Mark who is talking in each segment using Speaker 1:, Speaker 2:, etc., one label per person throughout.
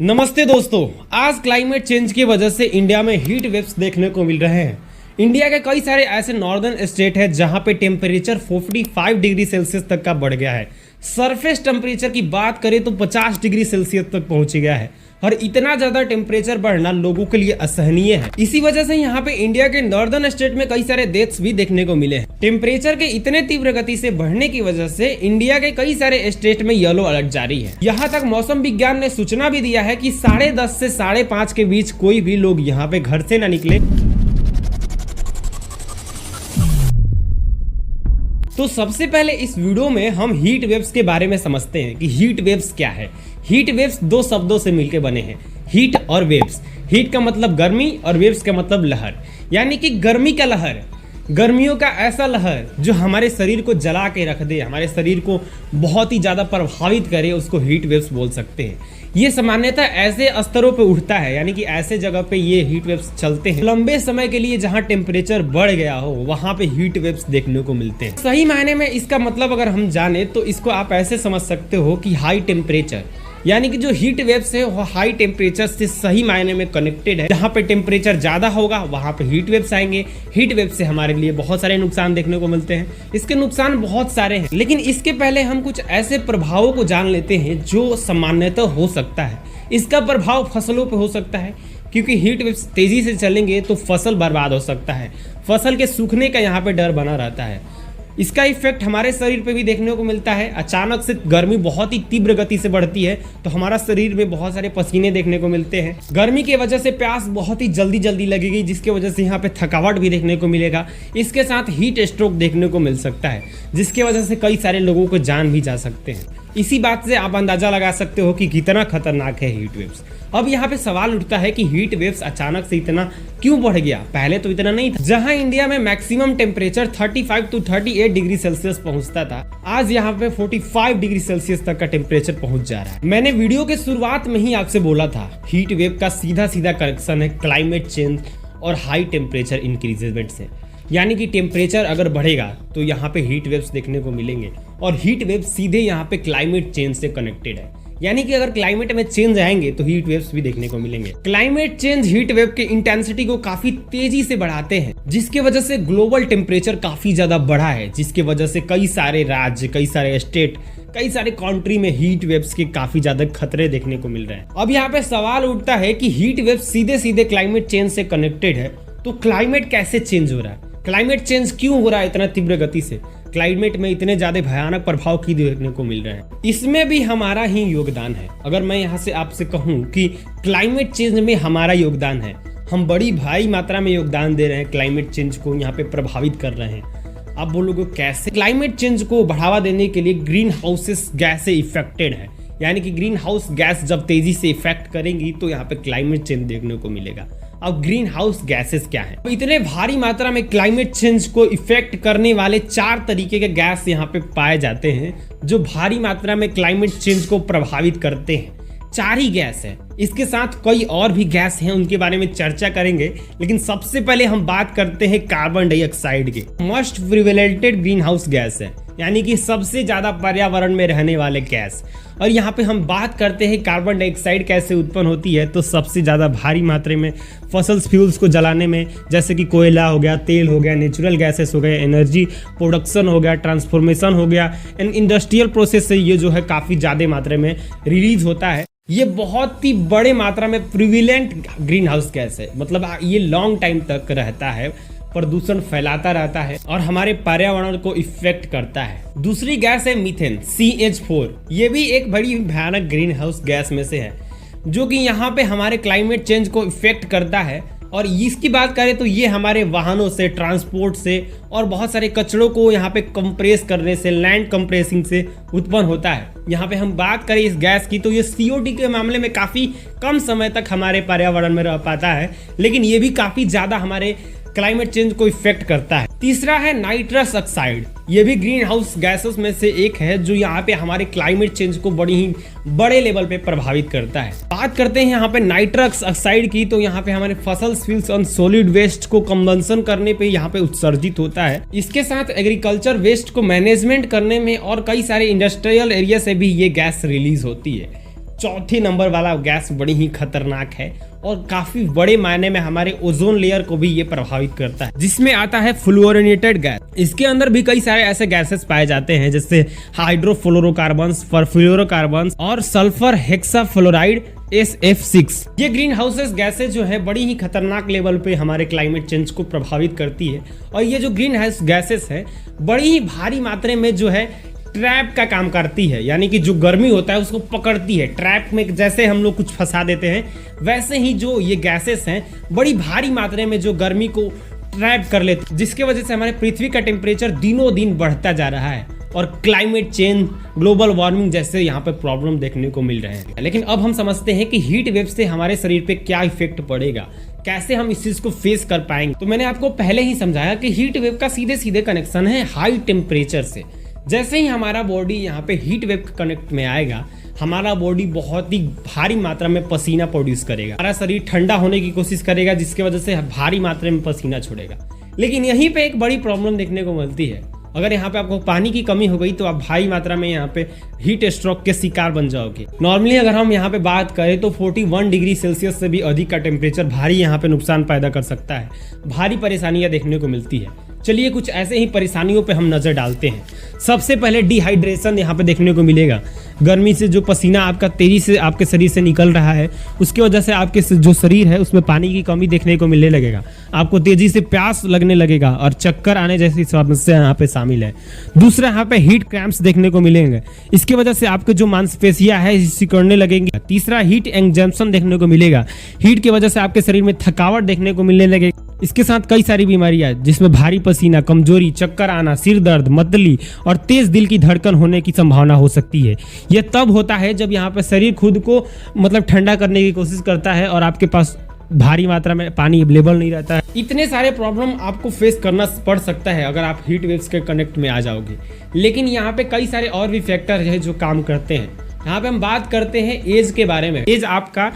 Speaker 1: नमस्ते दोस्तों, आज क्लाइमेट चेंज की वजह से इंडिया में हीट वेव्स देखने को मिल रहे हैं। इंडिया के कई सारे ऐसे नॉर्दर्न स्टेट है जहां पे टेम्परेचर 45 डिग्री सेल्सियस तक का बढ़ गया है। सरफेस टेम्परेचर की बात करें तो 50 डिग्री सेल्सियस तक पहुंच गया है और इतना ज्यादा टेम्परेचर बढ़ना लोगों के लिए असहनीय है। इसी वजह से यहाँ पे इंडिया के नॉर्दर्न स्टेट में कई सारे डेथ्स भी देखने को मिले हैं। टेम्परेचर के इतने तीव्र गति से बढ़ने की वजह से इंडिया के कई सारे स्टेट में येलो अलर्ट जारी है। यहाँ तक मौसम विज्ञान ने सूचना भी दिया है कि 10:30 से 5:30 के बीच कोई भी लोग यहाँ पे घर से न निकले। तो सबसे पहले इस वीडियो में हम हीट वेव्स के बारे में समझते हैं कि हीट वेव्स क्या है। हीट वेव्स दो शब्दों से मिलकर बने हैं, हीट और वेव्स। हीट का मतलब गर्मी और वेव्स का मतलब लहर, यानी कि गर्मी का लहर, गर्मियों का ऐसा लहर जो हमारे शरीर को जला के रख दे, हमारे शरीर को बहुत ही ज़्यादा प्रभावित करे, उसको हीट वेव्स बोल सकते हैं। ये सामान्यतः ऐसे स्तरों पे उठता है, यानी कि ऐसे जगह पे ये हीट वेव्स चलते हैं लंबे समय के लिए जहाँ टेम्परेचर बढ़ गया हो, वहाँ पे हीट वेव्स देखने को मिलते हैं। सही मायने में इसका मतलब अगर हम जाने तो इसको आप ऐसे समझ सकते हो कि हाई टेम्परेचर, यानी कि जो हीट वेव्स है वो हाई टेम्परेचर से सही मायने में कनेक्टेड है। जहाँ पे टेम्परेचर ज़्यादा होगा वहाँ पे हीट वेव्स आएंगे। हीट वेव से हमारे लिए बहुत सारे नुकसान देखने को मिलते हैं। इसके नुकसान बहुत सारे हैं, लेकिन इसके पहले हम कुछ ऐसे प्रभावों को जान लेते हैं जो सामान्यतः हो सकता है। इसका प्रभाव फसलों पर हो सकता है, क्योंकि हीट वेव्स तेज़ी से चलेंगे तो फसल बर्बाद हो सकता है। फसल के सूखने का यहाँ पे डर बना रहता है। इसका इफेक्ट हमारे शरीर पे भी देखने को मिलता है। अचानक से गर्मी बहुत ही तीव्र गति से बढ़ती है तो हमारा शरीर में बहुत सारे पसीने देखने को मिलते हैं। गर्मी की वजह से प्यास बहुत ही जल्दी लगेगी, जिसकी वजह से यहाँ पे थकावट भी देखने को मिलेगा। इसके साथ हीट स्ट्रोक देखने को मिल सकता है, जिसकी वजह से कई सारे लोगों को जान भी जा सकते हैं। इसी बात से आप अंदाजा लगा सकते हो कि कितना खतरनाक है हीट वेव्स। अब यहाँ पे सवाल उठता है कि हीट वेव्स अचानक से इतना क्यों बढ़ गया, पहले तो इतना नहीं था। जहाँ इंडिया में maximum temperature 35 to 38 degree Celsius पहुंचता था, आज यहाँ पे 45 डिग्री सेल्सियस तक का टेम्परेचर पहुंच जा रहा है। मैंने वीडियो के शुरुआत में ही आपसे बोला था, हीट वेव का सीधा कनेक्शन है क्लाइमेट चेंज और हाई टेम्परेचर इंक्रीजमेंट से। यानी कि टेम्परेचर अगर बढ़ेगा तो यहाँ पे हीट वेव्स देखने को मिलेंगे और हीट वेव सीधे यहाँ पे क्लाइमेट चेंज से कनेक्टेड है। यानी कि अगर क्लाइमेट में चेंज आएंगे तो हीट वेव्स भी देखने को मिलेंगे। क्लाइमेट चेंज हीट वेव के इंटेंसिटी को काफी तेजी से बढ़ाते हैं, जिसकी वजह से ग्लोबल टेम्परेचर काफी ज्यादा बढ़ा है, जिसकी वजह से कई सारे राज्य, कई सारे स्टेट, कई सारे कंट्री में हीट वेव्स के काफी ज्यादा खतरे देखने को मिल रहे हैं। अब यहाँ पे सवाल उठता है कि हीट वेव सीधे क्लाइमेट चेंज से कनेक्टेड है, तो क्लाइमेट कैसे चेंज हो रहा है, क्लाइमेट चेंज क्यों हो रहा है इतना तीव्र गति से, क्लाइमेट में इतने ज्यादा भयानक प्रभाव की देखने को मिल रहे हैं। इसमें भी हमारा ही योगदान है। अगर मैं यहाँ से आपसे कहूँ कि क्लाइमेट चेंज में हमारा योगदान है, हम बड़ी भारी मात्रा में योगदान दे रहे हैं, क्लाइमेट चेंज को यहाँ पे प्रभावित कर रहे हैं। आप बोलोगे कैसे? क्लाइमेट चेंज को बढ़ावा देने के लिए ग्रीन हाउसेस गैस से इफेक्टेड है, यानी कि ग्रीन हाउस गैस जब तेजी से इफेक्ट करेंगी तो यहाँ पे क्लाइमेट चेंज देखने को मिलेगा। अब ग्रीन हाउस गैसेस क्या है? इतने भारी मात्रा में क्लाइमेट चेंज को इफेक्ट करने वाले 4 तरीके के गैस यहाँ पे पाए जाते हैं जो भारी मात्रा में क्लाइमेट चेंज को प्रभावित करते हैं। 4 ही गैस है, इसके साथ कई और भी गैस हैं, उनके बारे में चर्चा करेंगे। लेकिन सबसे पहले हम बात करते हैं कार्बन डाइऑक्साइड की। मोस्ट प्रिवेलेंटेड ग्रीन हाउस गैस है, यानी कि सबसे ज्यादा पर्यावरण में रहने वाले गैस। और यहाँ पे हम बात करते हैं कार्बन डाइऑक्साइड कैसे उत्पन्न होती है, तो सबसे ज़्यादा भारी मात्रा में फसल्स फ्यूल्स को जलाने में, जैसे कि कोयला हो गया, तेल हो गया, नेचुरल गैसेस हो गए, एनर्जी प्रोडक्शन हो गया, ट्रांसफॉर्मेशन हो गया, एंड इंडस्ट्रियल प्रोसेस से ये जो है काफ़ी ज़्यादा मात्रा में रिलीज होता है। ये बहुत ही बड़े मात्रा में प्रिविलेंट ग्रीन हाउस गैस है, मतलब ये लॉन्ग टाइम तक रहता है, प्रदूषण फैलाता रहता है और हमारे पर्यावरण को इफेक्ट करता है। दूसरी गैस है मीथेन, CH4। ये भी एक बड़ी भयानक ग्रीन हाउस गैस में से है, जो कि यहाँ पे हमारे क्लाइमेट चेंज को इफेक्ट करता है। और इसकी बात करें तो ये हमारे वाहनों से, ट्रांसपोर्ट से और बहुत सारे कचड़ों को यहाँ पे कंप्रेस करने से, लैंड कंप्रेसिंग से उत्पन्न होता है। यहाँ पे हम बात करें इस गैस की तो ये CO2 के मामले में काफ़ी कम समय तक हमारे पर्यावरण में रह पाता है, लेकिन ये भी काफ़ी ज़्यादा हमारे क्लाइमेट चेंज को इफेक्ट करता है। तीसरा है नाइट्रस ऑक्साइड। ये भी ग्रीन हाउस गैसेस में से एक है जो यहाँ पे हमारे क्लाइमेट चेंज को बड़े लेवल पे प्रभावित करता है। बात करते हैं यहाँ पे नाइट्रस ऑक्साइड की, तो यहाँ पे हमारे फसल फ्यूल्स और सॉलिड वेस्ट को कंबंशन करने पे यहाँ पे उत्सर्जित होता है। इसके साथ एग्रीकल्चर वेस्ट को मैनेजमेंट करने में और कई सारे इंडस्ट्रियल एरिया से भी ये गैस रिलीज होती है। चौथे नंबर वाला गैस बड़ी ही खतरनाक है और काफी बड़े मायने में हमारे ओजोन लेयर को भी ये प्रभावित करता है, जिसमें आता है फ्लोरिनेटेड गैस। इसके अंदर भी कई सारे ऐसे गैसेस पाए जाते हैं जैसे हाइड्रोफ्लोरोकार्बन्स, परफ्लोरोकार्बन्स और सल्फर हेक्साफ्लोराइड SF6। ये ग्रीन हाउसेस गैसेस जो है बड़ी ही खतरनाक लेवल पे हमारे क्लाइमेट चेंज को प्रभावित करती है और ये जो ग्रीन हाउस गैसेस है बड़ी ही भारी मात्रा में जो है ट्रैप का काम करती है, यानी कि जो गर्मी होता है उसको पकड़ती है। ट्रैप में जैसे हम लोग कुछ फंसा देते हैं वैसे ही जो ये गैसेस हैं बड़ी भारी मात्रा में जो गर्मी को ट्रैप कर लेते हैं, जिसके वजह से हमारे पृथ्वी का टेम्परेचर दिनों दिन बढ़ता जा रहा है और क्लाइमेट चेंज, ग्लोबल वार्मिंग जैसे यहाँ पे प्रॉब्लम देखने को मिल रहे हैं। लेकिन अब हम समझते हैं कि हीट वेव से हमारे शरीर पे क्या इफेक्ट पड़ेगा, कैसे हम इस चीज को फेस कर पाएंगे। तो मैंने आपको पहले ही समझाया कि हीट वेव का सीधे सीधे कनेक्शन है हाई टेम्परेचर से। जैसे ही हमारा बॉडी यहाँ पे हीट वेव के कनेक्ट में आएगा, हमारा बॉडी बहुत ही भारी मात्रा में पसीना प्रोड्यूस करेगा, हमारा शरीर ठंडा होने की कोशिश करेगा जिसकी वजह से भारी मात्रा में पसीना छोड़ेगा। लेकिन यहीं पे एक बड़ी प्रॉब्लम देखने को मिलती है, अगर यहाँ पे आपको पानी की कमी हो गई तो आप भारी मात्रा में यहाँ पे हीट स्ट्रोक के शिकार बन जाओगे। नॉर्मली अगर हम यहाँ पे बात करें तो 41 डिग्री सेल्सियस से भी अधिक का टेम्परेचर भारी यहाँ पे नुकसान पैदा कर सकता है, भारी परेशानियां देखने को मिलती है। चलिए कुछ ऐसे ही परेशानियों पे हम नजर डालते हैं। सबसे पहले डिहाइड्रेशन यहाँ पे देखने को मिलेगा। गर्मी से जो पसीना आपका तेजी से आपके शरीर से निकल रहा है उसकी वजह से आपके जो शरीर है उसमें पानी की कमी देखने को मिलने लगेगा, आपको तेजी से प्यास लगने लगेगा और चक्कर आने जैसी समस्या यहाँ पे शामिल है। दूसरा यहाँ पे हीट क्रैम्प्स देखने को मिलेंगे, इसकी वजह से आपके जो मांसपेशियां है सिकुड़ने लगेंगी। तीसरा हीट एग्जॉम्पशन देखने को मिलेगा, हीट की वजह से आपके शरीर में थकावट देखने को मिलने लगेगी। इसके साथ कई सारी बीमारियां जिसमें भारी पसीना, कमजोरी, चक्कर आना, सिर दर्द, मतली और तेज दिल की धड़कन होने की संभावना हो सकती है। यह तब होता है जब यहाँ पर शरीर खुद को मतलब ठंडा करने की कोशिश करता है और आपके पास भारी मात्रा में पानी अवेलेबल नहीं रहता है। इतने सारे प्रॉब्लम आपको फेस करना पड़ सकता है अगर आप हीट वेव्स के कनेक्ट में आ जाओगे। लेकिन यहाँ पे कई सारे और भी फैक्टर है जो काम करते हैं। यहाँ पे हम बात करते हैं एज के बारे में। एज आपका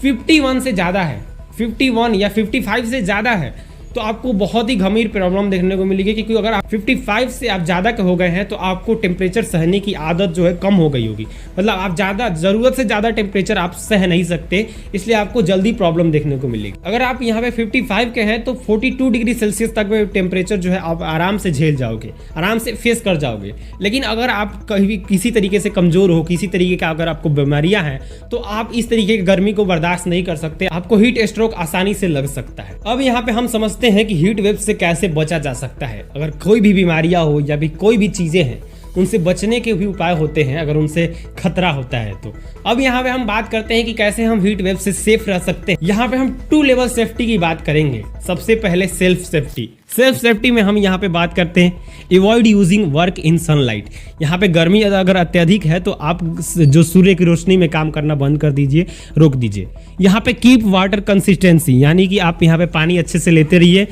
Speaker 1: 51 से ज़्यादा है, 51 या 55 से ज़्यादा है तो आपको बहुत ही गंभीर प्रॉब्लम देखने को मिलेगी, क्योंकि अगर आप 55 से आप ज़्यादा के हो गए हैं तो आपको टेम्परेचर सहने की आदत जो है कम हो गई होगी। मतलब आप ज़्यादा ज़रूरत से ज़्यादा टेम्परेचर आप सह नहीं सकते, इसलिए आपको जल्दी प्रॉब्लम देखने को मिलेगी। अगर आप यहाँ पे 55 के हैं तो 42 डिग्री सेल्सियस तक में टेम्परेचर जो है आप आराम से झेल जाओगे, आराम से फेस कर जाओगे। लेकिन अगर आप कहीं किसी तरीके से कमज़ोर हो, किसी तरीके का अगर आपको बीमारियाँ हैं तो आप इस तरीके की गर्मी को बर्दाश्त नहीं कर सकते, आपको हीट स्ट्रोक आसानी से लग सकता है। अब यहाँ पे हम समझते हैं कि हीट वेव से कैसे बचा जा सकता है। अगर कोई भी बीमारियां हो या भी कोई भी चीजें हैं उनसे बचने के भी उपाय होते हैं अगर उनसे खतरा होता है तो। अब यहाँ पे हम बात करते हैं कि कैसे हम हीट वेव से सेफ रह सकते हैं। यहाँ पे हम 2 लेवल सेफ्टी की बात करेंगे। सबसे पहले सेल्फ सेफ्टी। सेल्फ सेफ्टी में हम यहाँ पे बात करते हैं avoid using work in sunlight. यहाँ पे गर्मी अगर अत्यधिक है तो आप जो सूर्य की रोशनी में काम करना बंद कर दीजिए, रोक दीजिए। यहाँ पे कीप वाटर कंसिस्टेंसी, यानी कि आप यहाँ पे पानी अच्छे से लेते रहिए।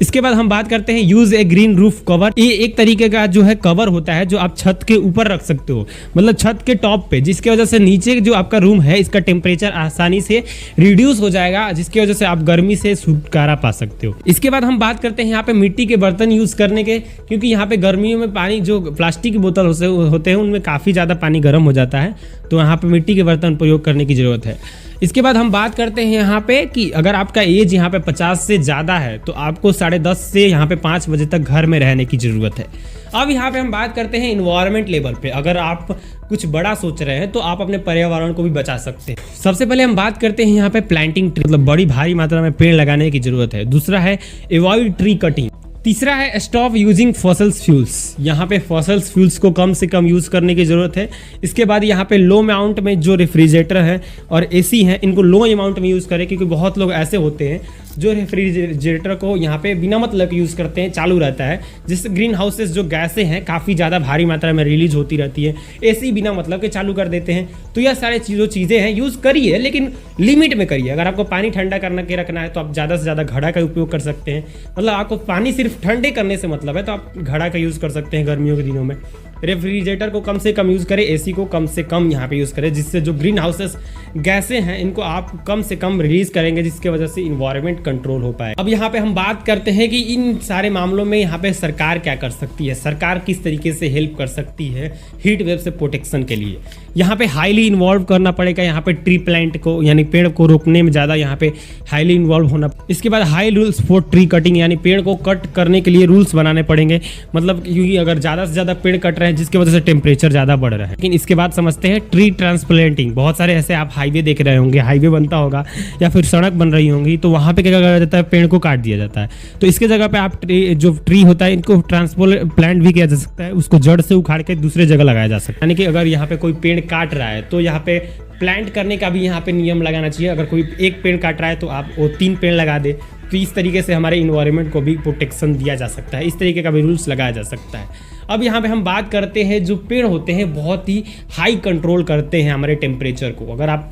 Speaker 1: इसके बाद हम बात करते हैं यूज ए ग्रीन रूफ कवर। ये एक तरीके का जो है कवर होता है जो आप छत के ऊपर रख सकते हो, मतलब छत के टॉप पे, जिसकी वजह से नीचे जो आपका रूम है इसका टेम्परेचर आसानी से रिड्यूस हो जाएगा, जिसकी वजह से आप गर्मी से छुटकारा पा सकते हो। इसके बाद हम बात करते हैं यहाँ पे मिट्टी के बर्तन यूज करने के, क्योंकि यहाँ पे गर्मियों में पानी जो प्लास्टिक की बोतल होते हैं उनमें काफ़ी ज़्यादा पानी गर्म हो जाता है, तो यहाँ पे मिट्टी के बर्तन प्रयोग करने की ज़रूरत है। इसके बाद हम बात करते हैं यहाँ पे कि अगर आपका एज यहाँ पे 50 से ज़्यादा है तो आपको 10:30 से यहाँ पे 5 बजे तक घर में रहने की ज़रूरत है। अब यहाँ पे हम बात करते हैं इन्वायरमेंट लेवल पे। अगर आप कुछ बड़ा सोच रहे हैं तो आप अपने पर्यावरण को भी बचा सकते हैं। सबसे पहले हम बात करते हैं यहाँ पे प्लांटिंग ट्री, मतलब बड़ी भारी मात्रा में पेड़ लगाने की ज़रूरत है। दूसरा है अवॉइड ट्री कटिंग। तीसरा है स्टॉप यूजिंग फॉसल्स फ्यूल्स। यहाँ पे फॉसल्स फ्यूल्स को कम से कम यूज़ करने की ज़रूरत है। इसके बाद यहाँ पे लो अमाउंट में जो रेफ्रिजरेटर है और एसी है इनको लो अमाउंट में यूज़ करें, क्योंकि बहुत लोग ऐसे होते हैं जो रेफ्रिजरेटर को यहाँ पे बिना मतलब के यूज़ करते हैं, चालू रहता है, जिससे ग्रीन हाउसेस जो गैसें हैं काफ़ी ज़्यादा भारी मात्रा में रिलीज होती रहती है। एसी बिना मतलब के चालू कर देते हैं। तो यह सारे चीज़ें हैं, यूज़ करिए लेकिन लिमिट में करिए। अगर आपको पानी ठंडा करना के रखना है तो आप ज़्यादा से ज़्यादा घड़ा का उपयोग कर सकते हैं। मतलब आपको पानी सिर्फ ठंडे करने से मतलब है तो आप घड़ा का यूज़ कर सकते हैं गर्मियों के दिनों में। रेफ्रिजरेटर को कम से कम यूज़ करें, एसी को कम से कम यहाँ पे यूज़ करें, जिससे जो ग्रीन हाउसेस गैसें हैं इनको आप कम से कम रिलीज करेंगे, जिसकी वजह से इन्वायरमेंट कंट्रोल हो पाए। अब यहाँ पे हम बात करते हैं कि इन सारे मामलों में यहाँ पे सरकार क्या कर सकती है, सरकार किस तरीके से हेल्प कर सकती है हीट वेव से प्रोटेक्शन के लिए। यहाँ पे हाईली इन्वॉल्व करना पड़ेगा, यहाँ पे ट्री प्लांट को यानी पेड़ को रोकने में ज़्यादा यहाँ पे हाईली इन्वॉल्व होना। इसके बाद high rules for tree cutting, यानी पेड़ को कट करने के लिए रूल्स बनाने पड़ेंगे, मतलब क्योंकि अगर ज़्यादा से ज़्यादा पेड़ कट रहे हैं जिसकी वजह से टेम्परेचर ज़्यादा बढ़ रहा है। लेकिन इसके बाद समझते हैं ट्री ट्रांसप्लांटिंग। बहुत सारे ऐसे आप हाईवे देख रहे होंगे, हाईवे बनता होगा या फिर सड़क बन रही होंगी, तो वहाँ पे क्या करा जाता है, पेड़ को काट दिया जाता है। तो इसके जगह पे आप जो ट्री होता है इनको ट्रांसप्लांट भी किया जा सकता है, उसको जड़ से उखाड़ के दूसरे जगह लगाया जा सकता है। यानी कि अगर यहाँ पे कोई पेड़ काट रहा है तो यहाँ पे प्लांट करने का भी यहाँ पे नियम लगाना चाहिए। अगर कोई एक पेड़ काट रहा है तो आप वो 3 पेड़ लगा दे, तो इस तरीके से हमारे इन्वायरमेंट को भी प्रोटेक्शन दिया जा सकता है, इस तरीके का भी रूल्स लगाया जा सकता है। अब यहाँ पे हम बात करते हैं, जो पेड़ होते हैं बहुत ही हाई कंट्रोल करते हैं हमारे टेम्परेचर को। अगर आप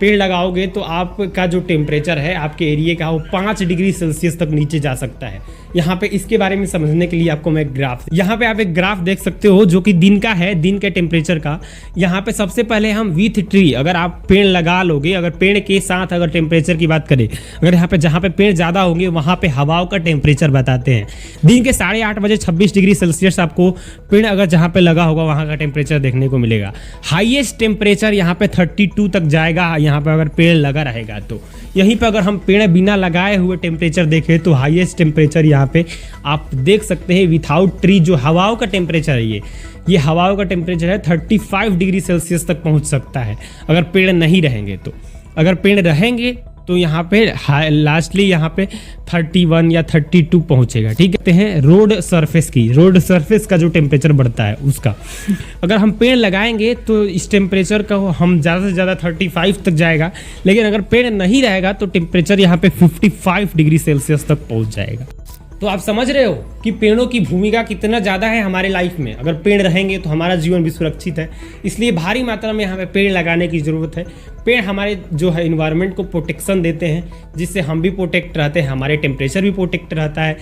Speaker 1: पेड़ लगाओगे तो आपका जो टेम्परेचर है आपके एरिया का वो 5 डिग्री सेल्सियस तक नीचे जा सकता है। यहाँ पे इसके बारे में समझने के लिए आपको मैं यहाँ पे आप एक ग्राफ देख सकते हो जो कि दिन का है, दिन के टेम्परेचर का। यहाँ पे सबसे पहले हम विथ ट्री, अगर आप पेड़ लगा लोगे, अगर पेड़ के साथ अगर टेम्परेचर की बात करें, अगर यहाँ पे जहाँ पे पेड़ ज़्यादा होंगे वहाँ पे हवाओं का टेम्परेचर बताते हैं। दिन के 8:30 बजे 26 डिग्री सेल्सियस आपको पेड़ अगर जहाँ पे लगा होगा वहाँ का टेम्परेचर देखने को मिलेगा। हाईएस्ट टेम्परेचर यहाँ पे 32 तक जाएगा यहाँ पे अगर पेड़ लगा रहेगा तो। यहीं पे अगर हम पेड़ बिना लगाए हुए टेम्परेचर देखें तो हाईएस्ट टेम्परेचर यहाँ पे आप देख सकते हैं विथआउट ट्री, जो हवाओं का टेम्परेचर है ये हवाओं का टेम्परेचर है 35 डिग्री सेल्सियस तक पहुँच सकता है अगर पेड़ नहीं रहेंगे तो। अगर पेड़ रहेंगे तो यहाँ पे लास्टली यहाँ पे 31 या 32 पहुँचेगा। ठीक है, रोड सरफेस का जो टेम्परेचर बढ़ता है उसका, अगर हम पेड़ लगाएंगे तो इस टेम्परेचर का हम ज़्यादा से ज़्यादा 35 तक जाएगा। लेकिन अगर पेड़ नहीं रहेगा तो टेम्परेचर यहाँ पे 55 डिग्री सेल्सियस तक पहुँच जाएगा। तो आप समझ रहे हो कि पेड़ों की भूमिका कितना ज़्यादा है हमारे लाइफ में। अगर पेड़ रहेंगे तो हमारा जीवन भी सुरक्षित है, इसलिए भारी मात्रा में यहाँ पे पेड़ लगाने की ज़रूरत है। पेड़ हमारे जो है इन्वायरमेंट को प्रोटेक्शन देते हैं, जिससे हम भी प्रोटेक्ट रहते हैं, हमारे टेम्परेचर भी प्रोटेक्ट रहता है,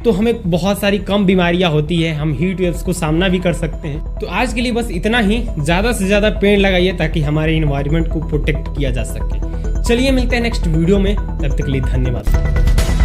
Speaker 1: तो हमें बहुत सारी कम बीमारियाँ होती है, हम हीट वेव्स को सामना भी कर सकते हैं। तो आज के लिए बस इतना ही, ज़्यादा से ज़्यादा पेड़ लगाइए ताकि हमारे इन्वायरमेंट को प्रोटेक्ट किया जा सके। चलिए मिलते हैं नेक्स्ट वीडियो में, तब तक के लिए धन्यवाद।